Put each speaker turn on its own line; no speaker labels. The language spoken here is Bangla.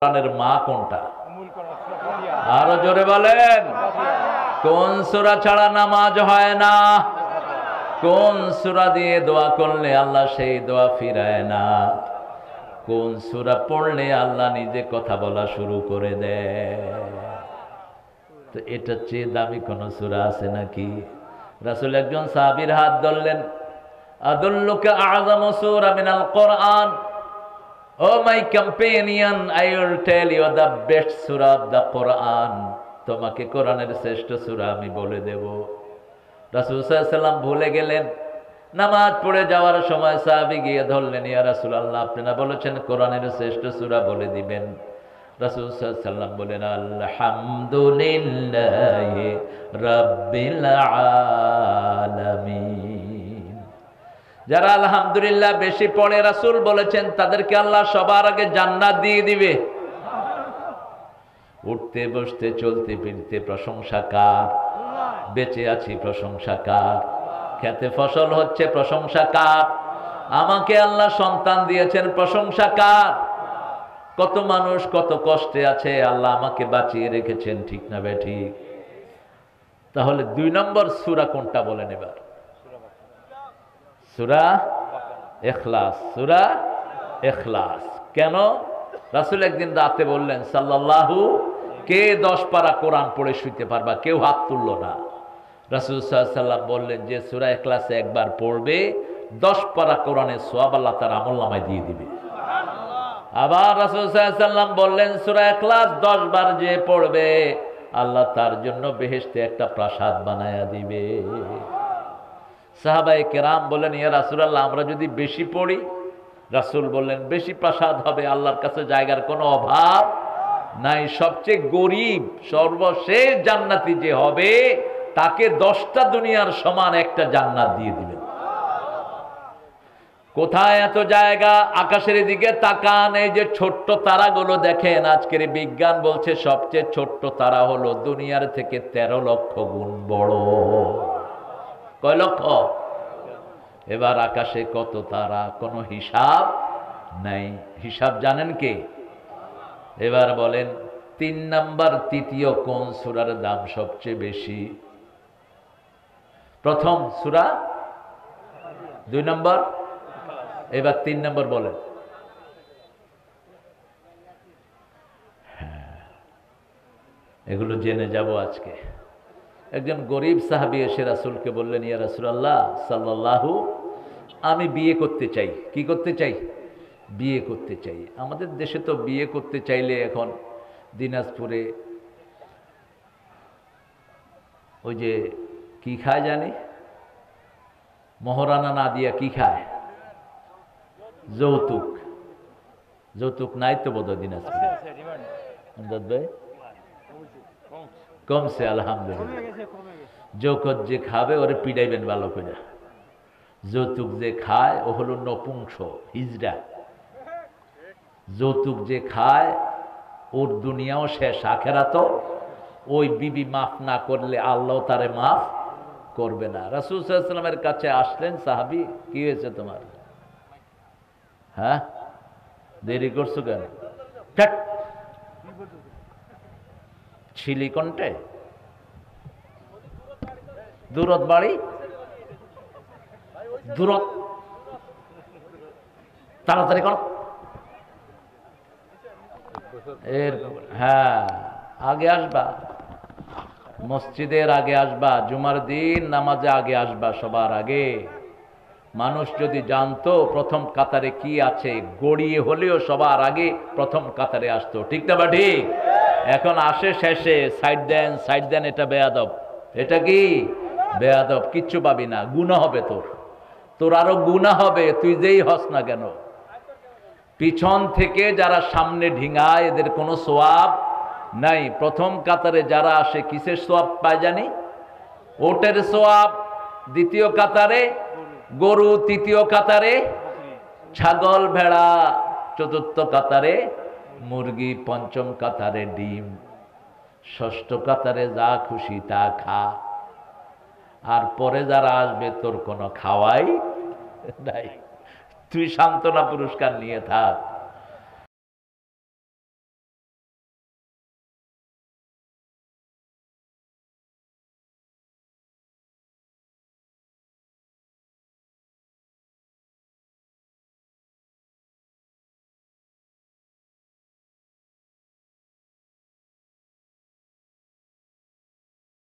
কোরআনের মা কোনটা? আরো জোরে বলেন। কোন সূরা ছাড়া নামাজ হয় না? কোন সূরা দিয়ে দোয়া করলে আল্লাহ সেই দোয়া ফিরায় না? কোন সূরা পড়লে আল্লাহ নিজে কথা বলা শুরু করে দেয়? তো এটা চেয়ে দামি কোন সূরা আছে নাকি? রাসূল একজন সাহাবীর হাত ধরলেন, আদুল্লুকা আ'যামু সূরা মিনাল কোরআন, O my companion, I will tell you the best সূরা অফ দ্য কোরআন। তোমাকে কোরআনের শ্রেষ্ঠ সূরা আমি বলে দেব। রাসূল সাল্লাল্লাহু আলাইহি ওয়াসাল্লাম ভুলে গেলেন। নামাজ পড়ে যাওয়ার সময় সাহাবী গিয়ে ধরলেন, ইয়া রাসূলুল্লাহ, আপনি না বলেছেন কোরআনের শ্রেষ্ঠ সূরা বলে দিবেন? রাসূল সাল্লাল্লাহু আলাইহি ওয়াসাল্লাম বলেন, আলহামদুলিল্লাহি রাব্বিল আলামিন। যারা আলহামদুলিল্লাহ বেশি পড়ে, রাসূল বলেছেন তাদেরকে আল্লাহ সবার আগে জান্নাত দিয়ে দিবে। উঠতে বসতে চলতে ফিরতে প্রশংসা কার? বেঁচে আছি প্রশংসা কার? খেতে ফসল হচ্ছে প্রশংসা কার? আমাকে আল্লাহ সন্তান দিয়েছেন প্রশংসা কার? কত মানুষ কত কষ্টে আছে, আল্লাহ আমাকে বাঁচিয়ে রেখেছেন, ঠিক না বেঠিক? তাহলে 2 নম্বর সূরা কোনটা বলেন এবার? সূরা ইখলাস। সূরা ইখলাস। কেন? রাসূল একদিন রাতে বললেন সাল্লাল্লাহু, কে 10 পারা কোরআন পড়ে শুইতে পারবা? কেউ হাত তুলল না। রাসূল সাল্লাল্লাহু আলাইহি ওয়াসাল্লাম বললেন, যে সূরা ইখলাসে একবার পড়বে 10 পারা কোরআনের সওয়াব আল্লাহ তার আমলনামায় দিয়ে দিবে। আবার রাসূল সাল্লাল্লাহু আলাইহি ওয়াসাল্লাম বললেন, সূরা ইখলাস 10 বার যে পড়বে আল্লাহ তার জন্য বেহেশতে একটা প্রাসাদ বানায়া দিবে। সাহাবায়ে কেরাম বলেন, ইয়া রাসূলুল্লাহ, আমরা যদি বেশি পড়ি? রাসূল বললেন, বেশি প্রাসাদ হবে, আল্লাহর কাছে জায়গার কোনো অভাব নাই। সবচেয়ে গরিব সর্বশেষ জান্নাতি যে হবে তাকে 10টা দুনিয়ার সমান একটা জান্নাত দিয়ে দিবেন। কোথায় এত জায়গা? আকাশের দিকে তাকান, এই যে ছোট্ট তারাগুলো দেখেন, আজকের বিজ্ঞান বলছে সবচেয়ে ছোট্ট তারা হলো দুনিয়ার থেকে 13 লক্ষ গুণ বড়। কয় লক্ষ? এবার আকাশে কত তারা, কোনো হিসাব নাই। হিসাব জানেন কে? এবার বলেন 3 নাম্বার, তৃতীয় কোন সূরার দাম সবচেয়ে বেশি? প্রথম সূরা, 2 নম্বর, এবার 3 নম্বর বলেন। এগুলো জেনে যাব আজকে। একজন গরিব সাহাবী এসে রাসূলকে বললেন, ইয়া রাসূলুল্লাহ সাল্লাল্লাহু, আমি বিয়ে করতে চাই। কি করতে চাই? বিয়ে করতে চাই। আমাদের দেশে তো বিয়ে করতে চাইলে এখন দিনাজপুরে ওই যে কি খায় জানি, মহারানা না দিয়া কি খায়? যৌতুক। যৌতুক নাই তো বোধহয় দিনাজপুরে। কমছে আলহামদুলিল্লাহ। যৌতুক যে খাবে ওরে পিড়াইবেন ভালো করে। যৌতুক যে খায় ও হলো নপুংস, হিজড়া। যৌতুক যে খায় ওর দুনিয়াও শেষ, আখেরাতও। ওই বিবি মাফ না করলে আল্লাহ তারে মাফ করবে না। রাসূল সাল্লাল্লাহু আলাইহি ওয়াসাল্লামের কাছে আসলেন সাহাবী, কি হয়েছে তোমার? হ্যাঁ, দেরি করছো কেন? ছিলি কোনটে? দূরত বাড়ি, দূরত, তাড়াতাড়ি কর। হ্যাঁ, আগে আসবা, মসজিদের আগে আসবা, জুমার দিন নামাজে আগে আসবা, সবার আগে। মানুষ যদি জানতো প্রথম কাতারে কি আছে, গড়িয়ে হলেও সবার আগে প্রথম কাতারে আসতো, ঠিক না বা ঠিক? এখন আসে শেষে, সাইড দেন সাইড দেন, এটা বেয়াদব। এটা কি বেয়াদব? কিচ্ছু পাবি না, গুনাহ হবে তোর, তোর আরো গুনাহ হবে, তুই যেই হস না কেন। পিছন থেকে যারা সামনে ঢিঙায় এদের কোনো সওয়াব নাই। প্রথম কাতারে যারা আসে কিসের সওয়াব পায় জানি? ওটের সওয়াব, দ্বিতীয় কাতারে গরু, তৃতীয় কাতারে ছাগল ভেড়া, চতুর্থ কাতারে মুরগি, পঞ্চম কাতারে ডিম, ষষ্ঠ কাতারে যা খুশি তা খা। আর পরে যারা আসবে তোর কোনো খাওয়াই নাই, তুই সান্ত্বনা পুরস্কার নিয়ে থাক।